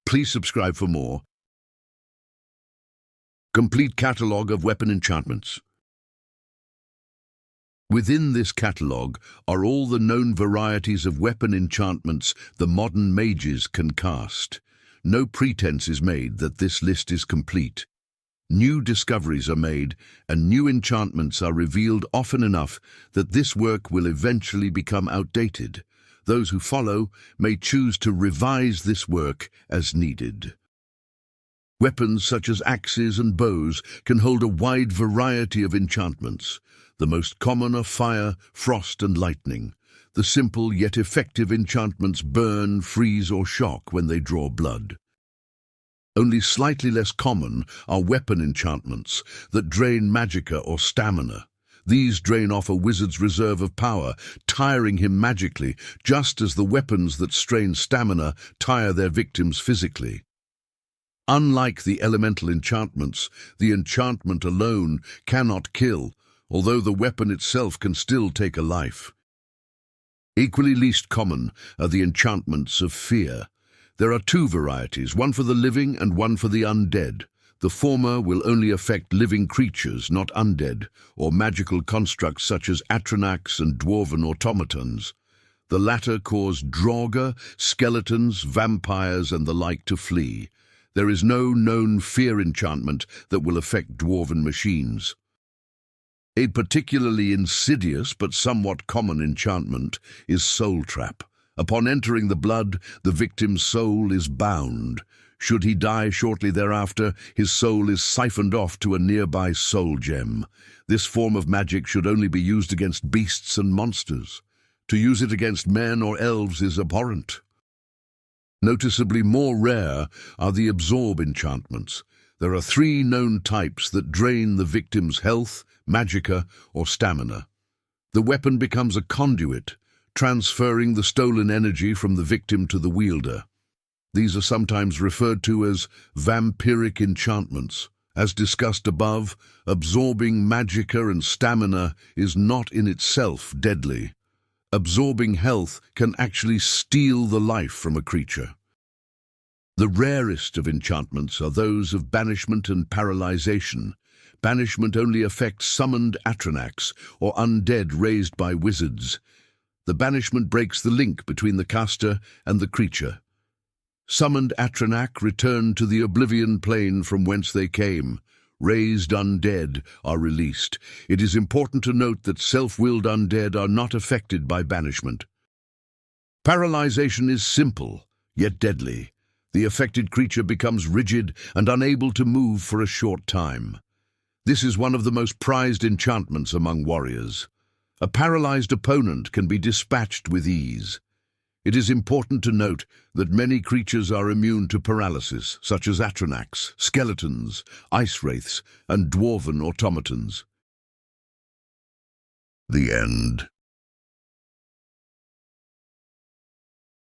Please subscribe for more. Complete catalogue of weapon enchantments. Within this catalogue are all the known varieties of weapon enchantments the modern mages can cast. No pretense is made that this list is complete. New discoveries are made, and new enchantments are revealed often enough that this work will eventually become outdated. Those who follow may choose to revise this work as needed. Weapons such as axes and bows can hold a wide variety of enchantments. The most common are fire, frost, and lightning. The simple yet effective enchantments burn, freeze, or shock when they draw blood. Only slightly less common are weapon enchantments that drain magicka or stamina. These drain off a wizard's reserve of power, tiring him magically, just as the weapons that strain stamina tire their victims physically. Unlike the elemental enchantments, the enchantment alone cannot kill, although the weapon itself can still take a life. Equally least common are the enchantments of fear. There are two varieties, one for the living and one for the undead. The former will only affect living creatures, not undead, or magical constructs such as atronachs and dwarven automatons. The latter cause draugr, skeletons, vampires, and the like to flee. There is no known fear enchantment that will affect dwarven machines. A particularly insidious but somewhat common enchantment is soul trap. Upon entering the blood, the victim's soul is bound. Should he die shortly thereafter, his soul is siphoned off to a nearby soul gem. This form of magic should only be used against beasts and monsters. To use it against men or elves is abhorrent. Noticeably more rare are the absorb enchantments. There are three known types that drain the victim's health, magicka, or stamina. The weapon becomes a conduit, transferring the stolen energy from the victim to the wielder. These are sometimes referred to as vampiric enchantments. As discussed above, absorbing magicka and stamina is not in itself deadly. Absorbing health can actually steal the life from a creature. The rarest of enchantments are those of banishment and paralyzation. Banishment only affects summoned atronachs or undead raised by wizards. The banishment breaks the link between the caster and the creature. Summoned atronach return to the oblivion plane from whence they came. Raised undead are released. It is important to note that self-willed undead are not affected by banishment. Paralyzation is simple, yet deadly. The affected creature becomes rigid and unable to move for a short time. This is one of the most prized enchantments among warriors. A paralyzed opponent can be dispatched with ease. It is important to note that many creatures are immune to paralysis, such as atronachs, skeletons, ice wraiths, and dwarven automatons. The end.